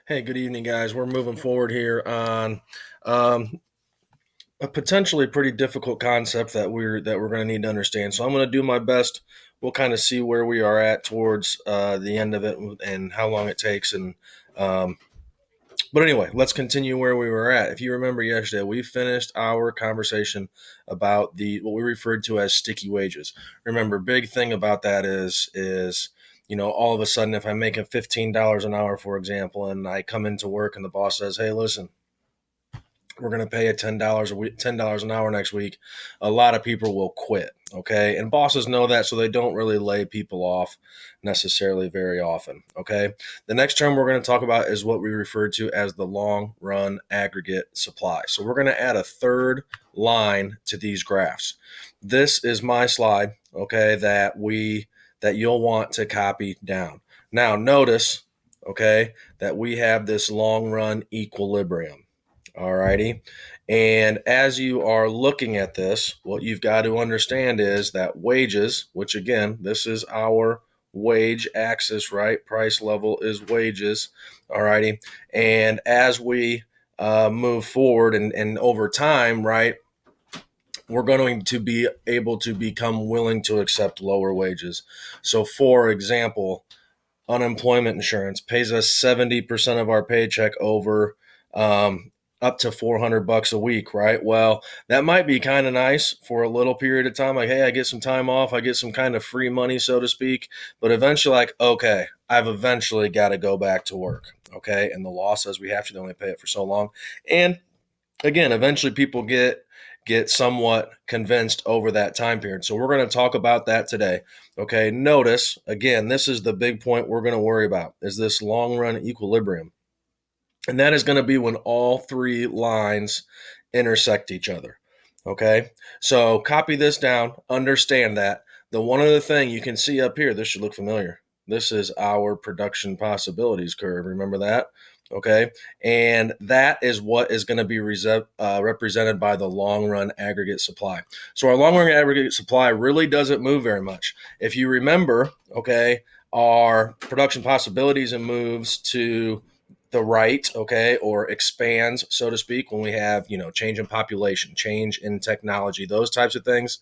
Hey, good evening, guys. We're moving forward here on um, a potentially pretty difficult concept that we're going to need to understand. So I'm going to do my best. We'll kind of see where we are at towards the end of it and how long it takes. Um, but anyway, let's continue where we were at. If you remember yesterday, we finished our conversation about the what we referred to as sticky wages. Remember, big thing about that is all of a sudden, if I'm making $15 an hour, for example, and I come into work and the boss says, "Hey, listen, we're going to pay you $10 a week, $10 an hour next week," a lot of people will quit. Okay. And bosses know that, so they don't really lay people off necessarily very often. Okay. The next term we're going to talk about is what we refer to as the long run aggregate supply. So we're going to add a third line to these graphs. This is my slide, okay, that you'll want to copy down. Now notice, okay, that we have this long run equilibrium. All righty. And as you are looking at this, what you've got to understand is that wages, which again, this is our wage axis, right? Price level is wages. All righty. And as we move forward and over time, right, we're going to be able to become willing to accept lower wages. So, for example, unemployment insurance pays us 70% of our paycheck over um, up to $400 a week, right? Well, that might be kind of nice for a little period of time. Like, hey, I get some time off, I get some kind of free money, so to speak. But eventually, like, okay, I've eventually got to go back to work. Okay. And the law says we have to only pay it for so long. And again, eventually people get somewhat convinced over that time period. So we're going to talk about that today. Okay, notice again, this is the big point we're going to worry about is this long run equilibrium. And that is going to be when all three lines intersect each other. Okay, so copy this down, understand that. The one other thing you can see up here, this should look familiar. This is our production possibilities curve. Remember that? Okay. And that is what is going to be represented by the long run aggregate supply. So our long run aggregate supply really doesn't move very much. If you remember, okay, our production possibilities and moves to the right, okay, or expands, so to speak, when we have, change in population, change in technology, those types of things.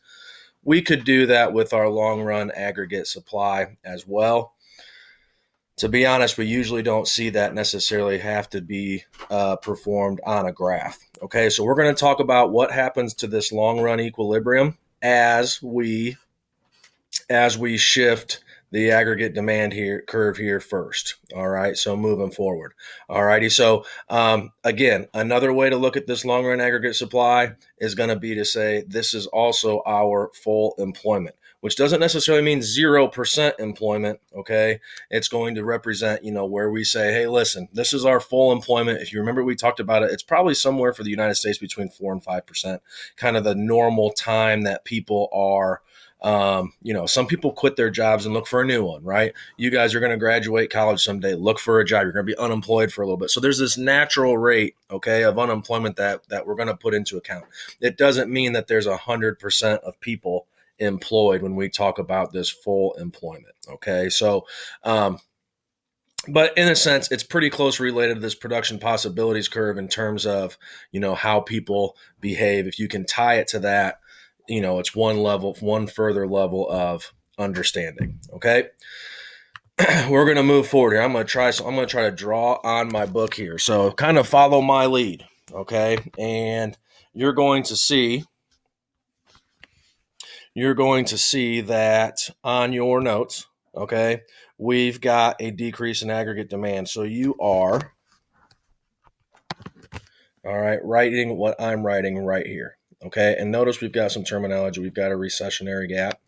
We could do that with our long run aggregate supply as well. To be honest, we usually don't see that necessarily have to be performed on a graph. Okay, so we're going to talk about what happens to this long run equilibrium as we shift the aggregate demand here curve here first. All right, so moving forward. All righty, so again, another way to look at this long run aggregate supply is going to be to say this is also our full employment, which doesn't necessarily mean 0% employment. Okay, it's going to represent, where we say, hey, listen, this is our full employment. If you remember, we talked about it. It's probably somewhere for the United States between 4 and 5%, kind of the normal time that people are. Some people quit their jobs and look for a new one, right? You guys are going to graduate college someday, look for a job. You're going to be unemployed for a little bit. So there's this natural rate, okay, of unemployment that we're going to put into account. It doesn't mean that there's 100% of people employed when we talk about this full employment. Okay. So, but in a sense, it's pretty close related to this production possibilities curve in terms of, how people behave. If you can tie it to that, it's one further level of understanding. Okay. We're going to move forward here. I'm going to try to draw on my book here. So kind of follow my lead. Okay. And you're going to see that on your notes. Okay. We've got a decrease in aggregate demand. So you are, all right, writing what I'm writing right here. Okay, and notice we've got some terminology. We've got a recessionary gap,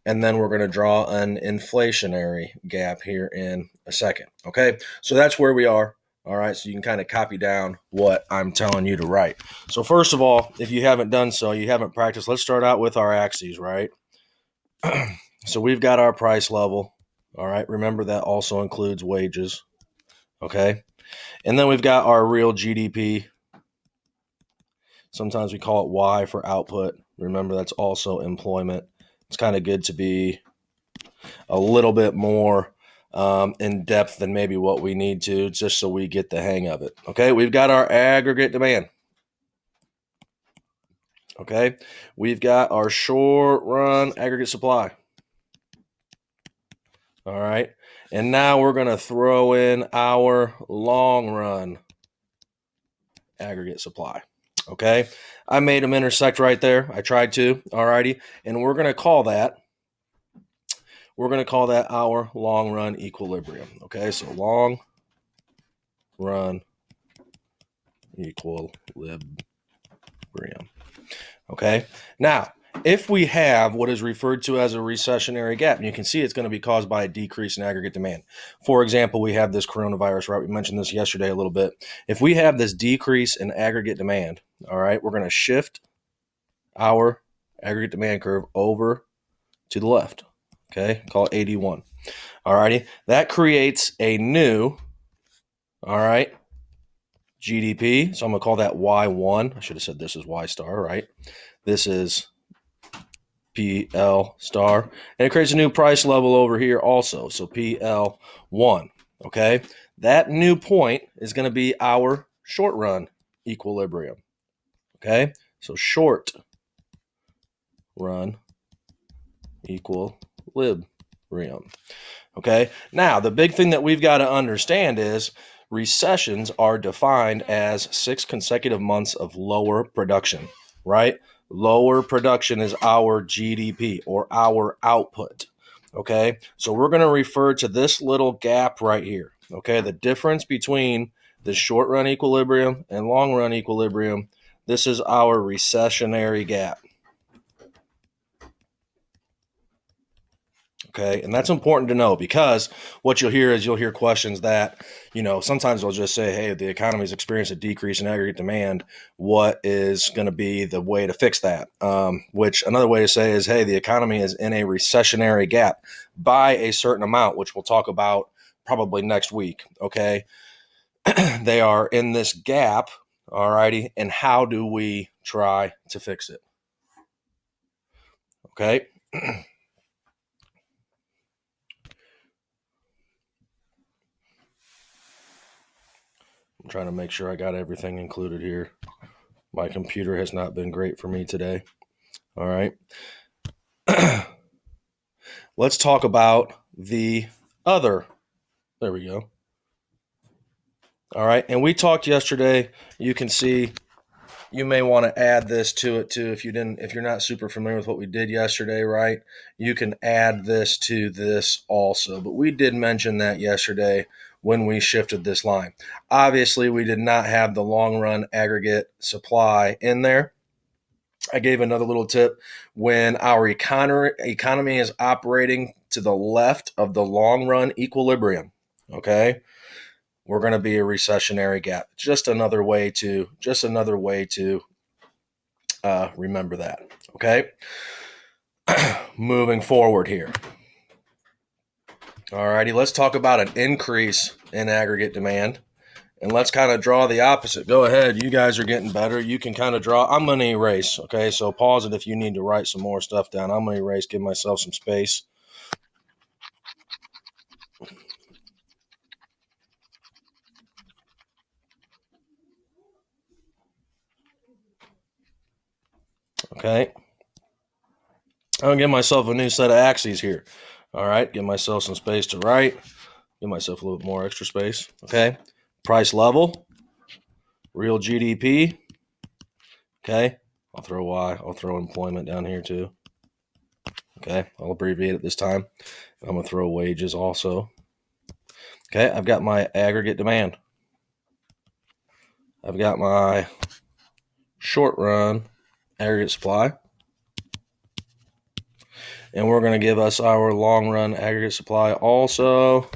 and then we're going to draw an inflationary gap here in a second. Okay, so that's where we are. All right, so you can kind of copy down what I'm telling you to write. So first of all, if you haven't done so, you haven't practiced, let's start out with our axes, right? So we've got our price level. All right, remember that also includes wages. Okay, and then we've got our real GDP. Sometimes we call it Y for output. Remember, that's also employment. It's kind of good to be a little bit more in depth than maybe what we need to, just so we get the hang of it. Okay, we've got our aggregate demand. Okay, we've got our short run aggregate supply. All right, and now we're going to throw in our long run aggregate supply. Okay, I made them intersect right there. I tried to. All righty, and we're going to call that our long run equilibrium. Okay, so long run equilibrium. Okay, now if we have what is referred to as a recessionary gap, and you can see it's going to be caused by a decrease in aggregate demand. For example, we have this coronavirus, right? We mentioned this yesterday a little bit. If we have this decrease in aggregate demand, all right, we're going to shift our aggregate demand curve over to the left. Okay, call it 81. All righty, that creates a new, all right, GDP. So I'm going to call that Y1. I should have said this is Y star, right? This is PL star. And it creates a new price level over here also. So PL1. Okay. That new point is going to be our short run equilibrium. Okay. So short run equilibrium. Okay. Now, the big thing that we've got to understand is recessions are defined as 6 consecutive months of lower production, right? Lower production is our GDP or our output. Okay. So we're going to refer to this little gap right here. Okay. The difference between the short run equilibrium and long run equilibrium, this is our recessionary gap. Okay. And that's important to know, because what you'll hear questions that, sometimes they'll just say, hey, the economy's experienced a decrease in aggregate demand. What is going to be the way to fix that? Which another way to say is, hey, the economy is in a recessionary gap by a certain amount, which we'll talk about probably next week. Okay. They are in this gap. All righty. And how do we try to fix it? Okay. I'm trying to make sure I got everything included here. My computer has not been great for me today. All right. Let's talk about the other. There we go. All right. And we talked yesterday. You can see you may want to add this to it too. If you're not super familiar with what we did yesterday, right? You can add this to this also. But we did mention that yesterday when we shifted this line. Obviously, we did not have the long run aggregate supply in there. I gave another little tip. When our economy is operating to the left of the long run equilibrium, okay, we're going to be a recessionary gap. Just another way to remember that. Okay. Moving forward here. All righty, let's talk about an increase in aggregate demand. And let's kind of draw the opposite. Go ahead. You guys are getting better. You can kind of draw. I'm going to erase. Okay. So pause it if you need to write some more stuff down. I'm going to erase, give myself some space. Okay. I'm going to give myself a new set of axes here. All right. Give myself some space to write. Give myself a little bit more extra space. Okay. Price level. Real GDP. Okay. I'll throw Y. I'll throw employment down here too. Okay. I'll abbreviate it this time. I'm going to throw wages also. Okay. I've got my aggregate demand. I've got my short run aggregate supply. And we're going to give us our long run aggregate supply also.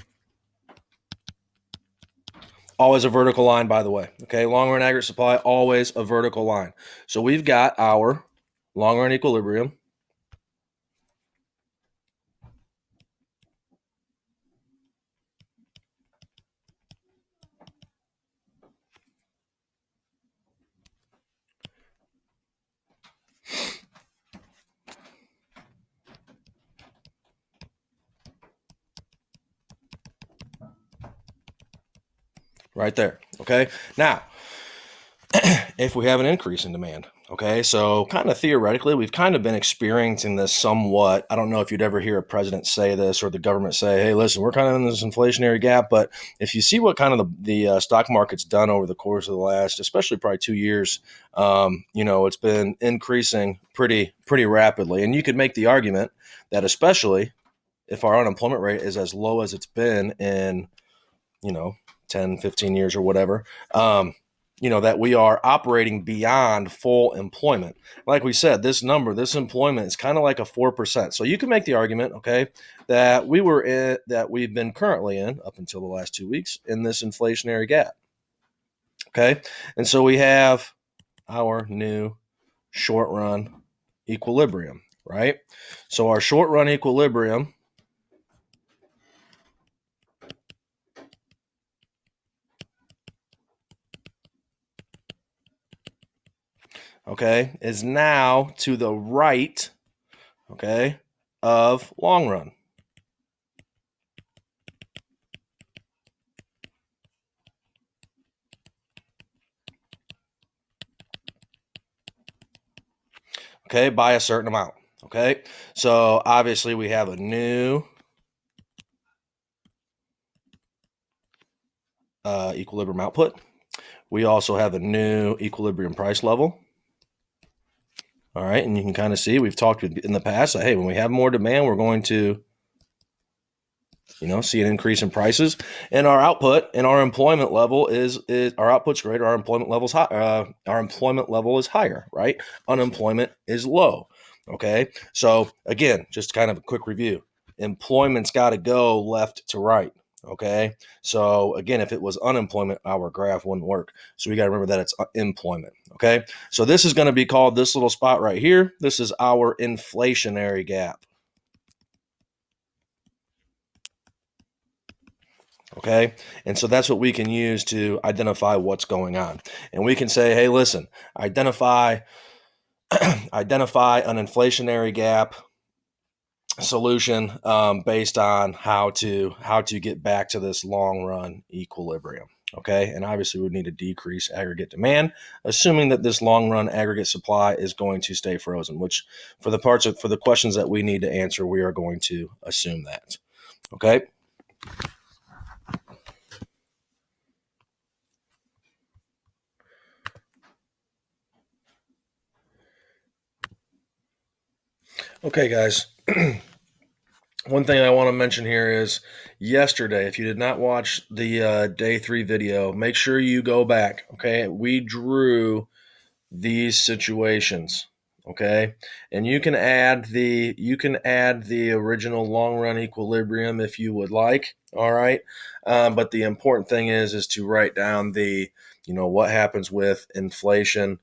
Always a vertical line, by the way. Okay, long run aggregate supply, always a vertical line. So we've got our long run equilibrium. right there. Okay. Now, if we have an increase in demand, okay, so kind of theoretically, we've kind of been experiencing this somewhat. I don't know if you'd ever hear a president say this or the government say, hey, listen, we're kind of in this inflationary gap. But if you see what kind of the stock market's done over the course of the last, especially probably 2 years, it's been increasing pretty rapidly. And you could make the argument that especially if our unemployment rate is as low as it's been in, 10, 15 years or whatever, that we are operating beyond full employment. Like we said, this employment is kind of like a 4%. So you can make the argument, okay, that we've been currently in up until the last 2 weeks in this inflationary gap. Okay. And so we have our new short run equilibrium, right? So our short run equilibrium is now to the right, of long run. Okay, by a certain amount. Okay, so obviously we have a new equilibrium output. We also have a new equilibrium price level. All right, and you can kind of see we've talked in the past that, hey, when we have more demand, we're going to see an increase in prices, and our output and our employment level is our output's greater, our employment level's high, our employment level is higher, right? Unemployment is low. Okay, so again, just kind of a quick review. Employment's got to go left to right. Okay, so again, if it was unemployment, our graph wouldn't work. So we got to remember that it's employment. Okay, so this is going to be called, this little spot right here, this is our inflationary gap. Okay, and so that's what we can use to identify what's going on. And we can say, hey, listen, identify an inflationary gap solution based on how to get back to this long run equilibrium. Okay, and obviously we would need to decrease aggregate demand, assuming that this long run aggregate supply is going to stay frozen, which for the questions that we need to answer, we are going to assume that. Okay. Okay, guys. One thing I want to mention here is yesterday, if you did not watch the day 3 video, make sure you go back. Okay, we drew these situations. Okay, and you can add the original long run equilibrium if you would like. All right, but the important thing is to write down the what happens with inflation,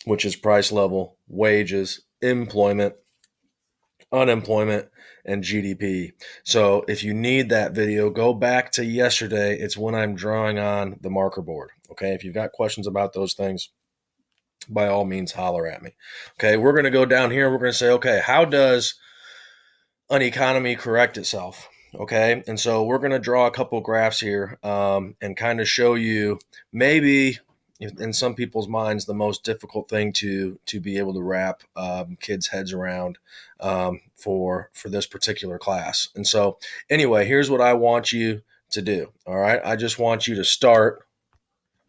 which is price level, wages, employment, unemployment, and GDP. So if you need that video, go back to yesterday. It's when I'm drawing on the marker board. Okay, if you've got questions about those things, by all means, holler at me. Okay, we're going to go down here. We're going to say, okay, how does an economy correct itself? Okay, and so we're going to draw a couple graphs here and kind of show you maybe in some people's minds the most difficult thing to be able to wrap kids' heads around for this particular class. And so anyway, here's what I want you to do. All right, I just want you to start.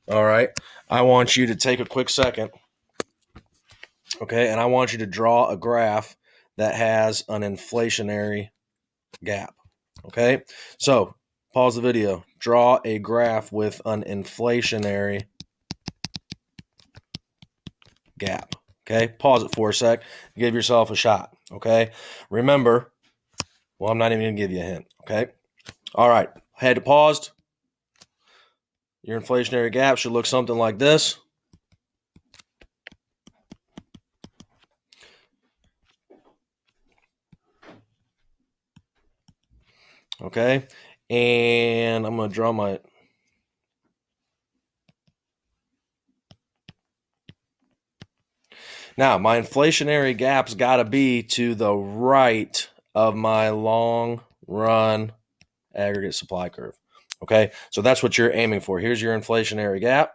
All right, I want you to take a quick second. Okay, and I want you to draw a graph that has an inflationary gap. Okay, so pause the video, draw a graph with an inflationary gap. Okay, pause it for a sec, give yourself a shot. Okay, remember, well, I'm not even going to give you a hint. Okay, all right, had it paused. Your inflationary gap should look something like this. Okay, and I'm going to draw my now my inflationary gap's got to be to the right of my long run aggregate supply curve. Okay, so that's what you're aiming for. Here's your inflationary gap.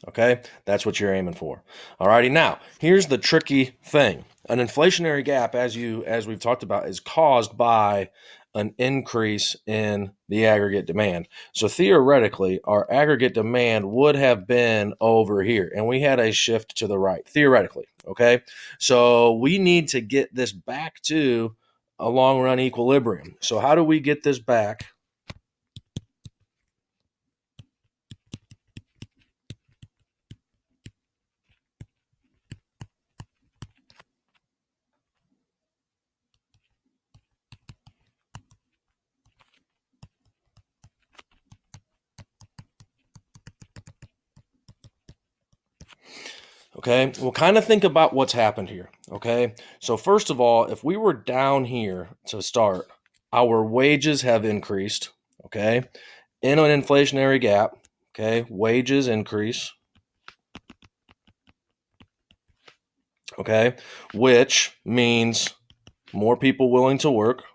Okay, that's what you're aiming for. Alrighty, now here's the tricky thing. An inflationary gap, as we've talked about, is caused by an increase in the aggregate demand. So theoretically, our aggregate demand would have been over here, and we had a shift to the right, theoretically. Okay, so we need to get this back to a long run equilibrium. So how do we get this back? Okay, well, kind of think about what's happened here. Okay, so first of all, if we were down here to start, our wages have increased. Okay, in an inflationary gap. Okay, wages increase. Okay, which means more people willing to work.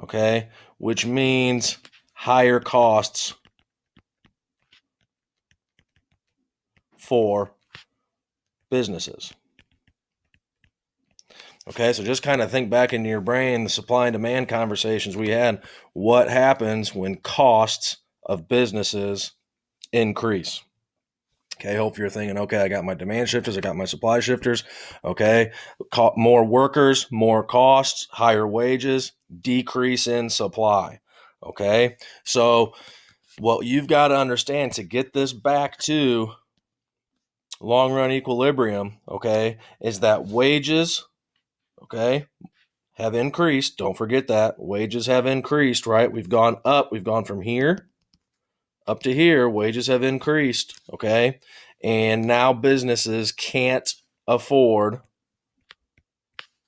Okay, which means higher costs for businesses. Okay, so just kind of think back into your brain the supply and demand conversations we had. What happens when costs of businesses increase? Okay, hope you're thinking, okay, I got my demand shifters, I got my supply shifters. Okay, more workers, more costs, higher wages, decrease in supply. Okay, so what you've got to understand to get this back to long run equilibrium, okay, is that wages, okay, have increased. Don't forget that. Wages have increased, right? We've gone up. We've gone from here up to here. Wages have increased, okay? And now businesses can't afford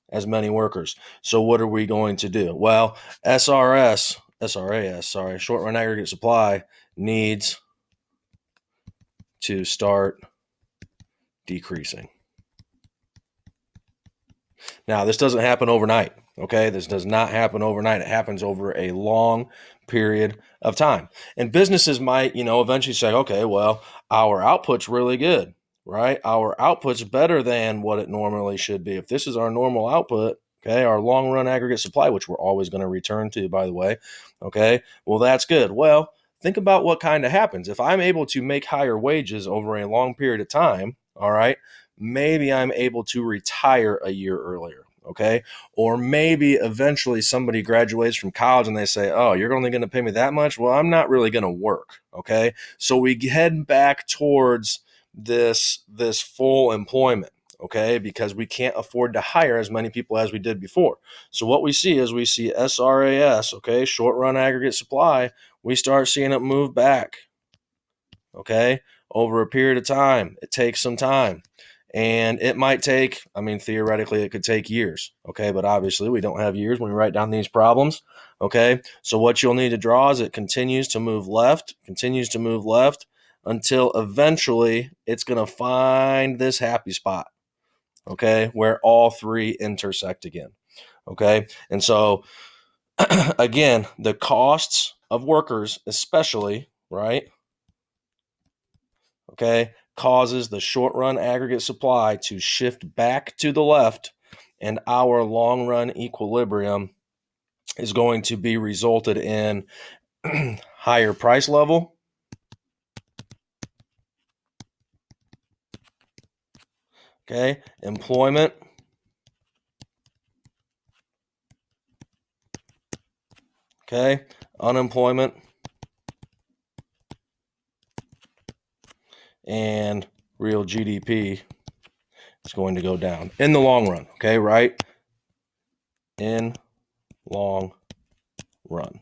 as many workers. So what are we going to do? Well, SRAS, short run aggregate supply, needs to start decreasing. Now, this doesn't happen overnight, okay? This does not happen overnight. It happens over a long period of time. And businesses might, eventually say, okay, well, our output's really good, right? Our output's better than what it normally should be. If this is our normal output, okay, our long run aggregate supply, which we're always going to return to, by the way, okay, well, that's good. Well, think about what kind of happens. If I'm able to make higher wages over a long period of time, all right, maybe I'm able to retire a year earlier. Okay. Or maybe eventually somebody graduates from college and they say, oh, you're only going to pay me that much? Well, I'm not really going to work. Okay. So we head back towards this full employment. Okay. Because we can't afford to hire as many people as we did before. So what we see is we see SRAS, okay, short run aggregate supply. We start seeing it move back. Okay. Over a period of time. It takes some time. And it might take, theoretically, it could take years. Okay. But obviously, we don't have years when we write down these problems. Okay. So, what you'll need to draw is it continues to move left until eventually it's going to find this happy spot. Okay. Where all three intersect again. Okay. And so, again, the costs of workers, especially, right? Okay, causes the short run aggregate supply to shift back to the left, and our long run equilibrium is going to be resulted in higher price level, okay, employment, okay, unemployment, and real GDP is going to go down in the long run, okay, right? In long run.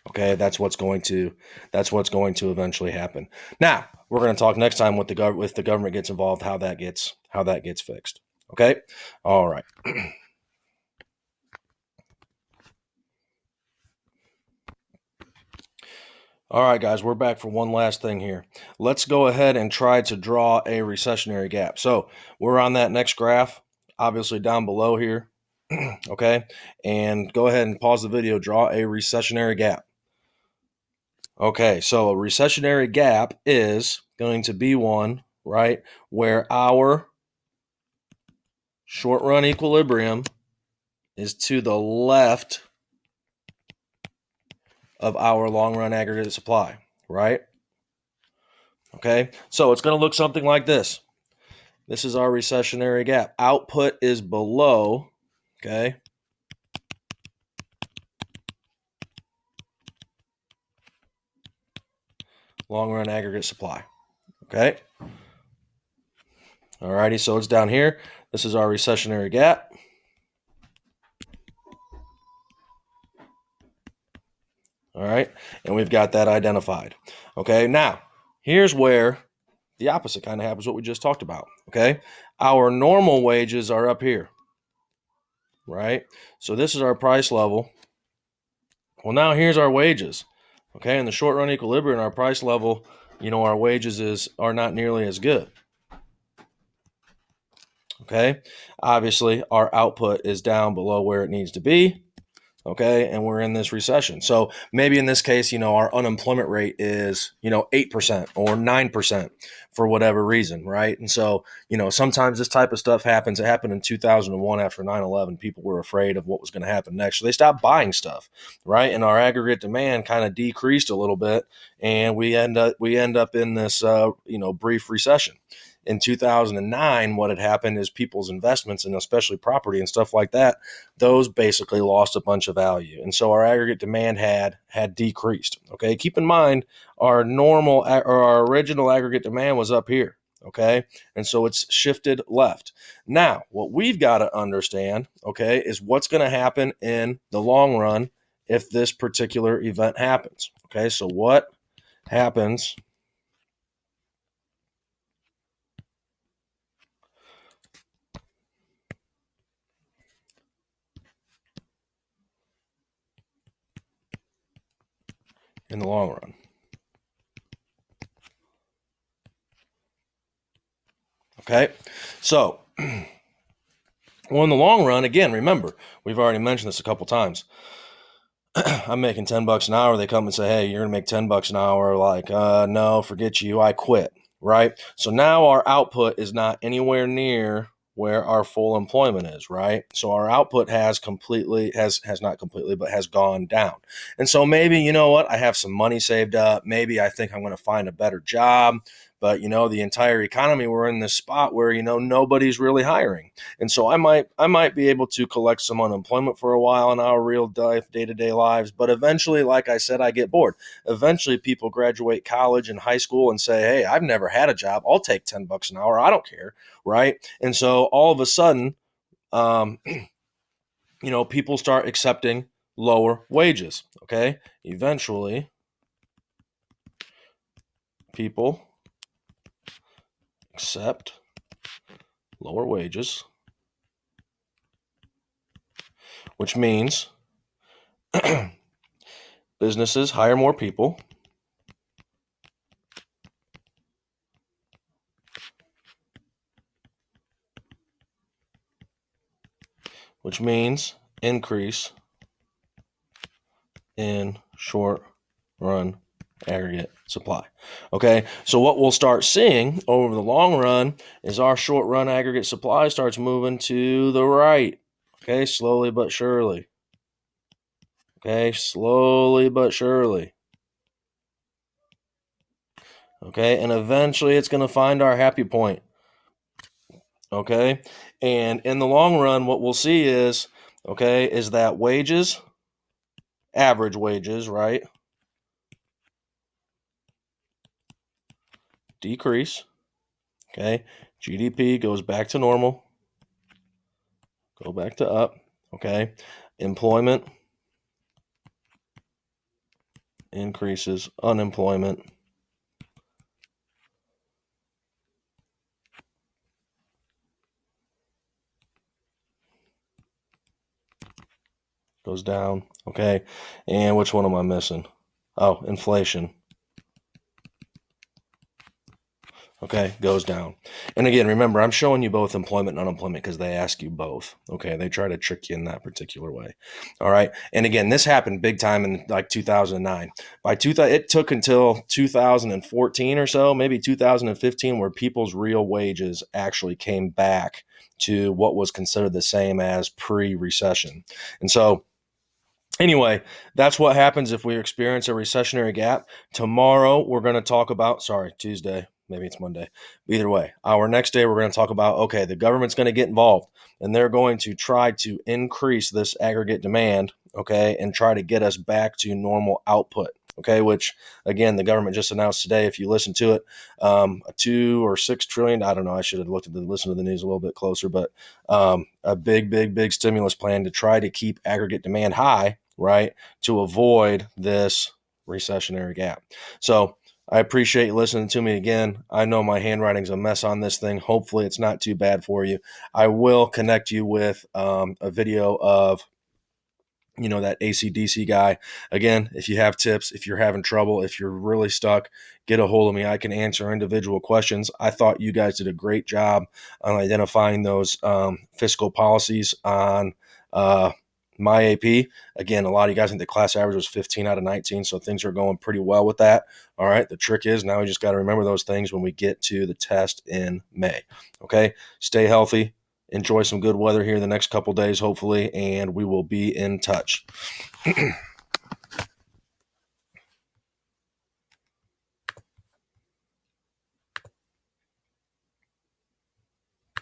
Okay, that's what's going to eventually happen. Now, we're going to talk next time with the government gets involved, how that gets fixed. Okay? All right. All right, guys, we're back for one last thing here. Let's go ahead and try to draw a recessionary gap. So we're on that next graph, obviously down below here. Okay, and go ahead and pause the video, draw a recessionary gap. Okay, so a recessionary gap is going to be one, right, where our short run equilibrium is to the left of our long run aggregate supply, right? Okay, so it's going to look something like this. This is our recessionary gap. Output is below, okay? Long run aggregate supply, okay? Alrighty, so it's down here. This is our recessionary gap. All right, and we've got that identified. Okay, now here's where the opposite kind of happens, what we just talked about. Okay, our normal wages are up here, right? So this is our price level. Well, now here's our wages. Okay, in the short run equilibrium, our price level, our wages are not nearly as good. Okay, obviously our output is down below where it needs to be. Okay, and we're in this recession. So maybe in this case, our unemployment rate is 8% or 9% for whatever reason, right? And so sometimes this type of stuff happens. It happened in 2001 after 9/11. People were afraid of what was going to happen next, so they stopped buying stuff, right? And our aggregate demand kind of decreased a little bit, and we end up in this brief recession. In 2009, what had happened is people's investments, and especially property and stuff like that, those basically lost a bunch of value. And so our aggregate demand had decreased. Okay, keep in mind our original aggregate demand was up here. Okay, and so it's shifted left. Now, what we've got to understand, okay, is what's going to happen in the long run if this particular event happens. Okay, so what happens in the long run? Okay, so well, in the long run, again, remember, we've already mentioned this a couple times. I'm making $10 an hour. They come and say, hey, you're going to make $10 an hour. Like, no, forget you. I quit. Right. So now our output is not anywhere near where our full employment is. Right. So our output has not completely, but has gone down. And so maybe, you know what? I have some money saved up. Maybe I think I'm going to find a better job. But, the entire economy, we're in this spot where, nobody's really hiring. And so I might be able to collect some unemployment for a while in our real life, day-to-day lives. But eventually, like I said, I get bored. Eventually, people graduate college and high school and say, hey, I've never had a job. I'll take $10 an hour. I don't care. Right. And so all of a sudden, people start accepting lower wages. Okay. Eventually, people accept lower wages, which means businesses hire more people, which means increase in short run aggregate supply. Okay, so what we'll start seeing over the long run is our short run aggregate supply starts moving to the right. Okay, slowly but surely. Okay, slowly but surely. Okay, and eventually it's going to find our happy point. Okay, and in the long run, what we'll see is, is that wages, average wages, right, decrease. Okay, GDP goes back to normal, go back to up. Okay, employment increases, unemployment goes down. Okay, and which one am I missing? Oh, inflation okay, goes down. And again, remember, I'm showing you both employment and unemployment because they ask you both. Okay, they try to trick you in that particular way. All right, and again, this happened big time in like 2009. It took until 2014 or so, maybe 2015, where people's real wages actually came back to what was considered the same as pre-recession. And so anyway, that's what happens if we experience a recessionary gap. Tomorrow, we're going to talk about, Tuesday, maybe it's Monday. Either way, our next day, we're going to talk about, okay, the government's going to get involved and they're going to try to increase this aggregate demand, okay, and try to get us back to normal output. Okay, which again, the government just announced today. If you listen to it, a 2 or 6 trillion. I don't know. I should have listened to the news a little bit closer, but a big stimulus plan to try to keep aggregate demand high, right, to avoid this recessionary gap. So I appreciate you listening to me again. I know my handwriting's a mess on this thing. Hopefully, it's not too bad for you. I will connect you with a video of that AC/DC guy. Again, if you have tips, if you're having trouble, if you're really stuck, get a hold of me. I can answer individual questions. I thought you guys did a great job on identifying those fiscal policies on my AP. Again, a lot of you guys think the class average was 15 out of 19, so things are going pretty well with that. All right, the trick is now we just got to remember those things when we get to the test in May. Okay, stay healthy. Enjoy some good weather here the next couple days, hopefully, and we will be in touch.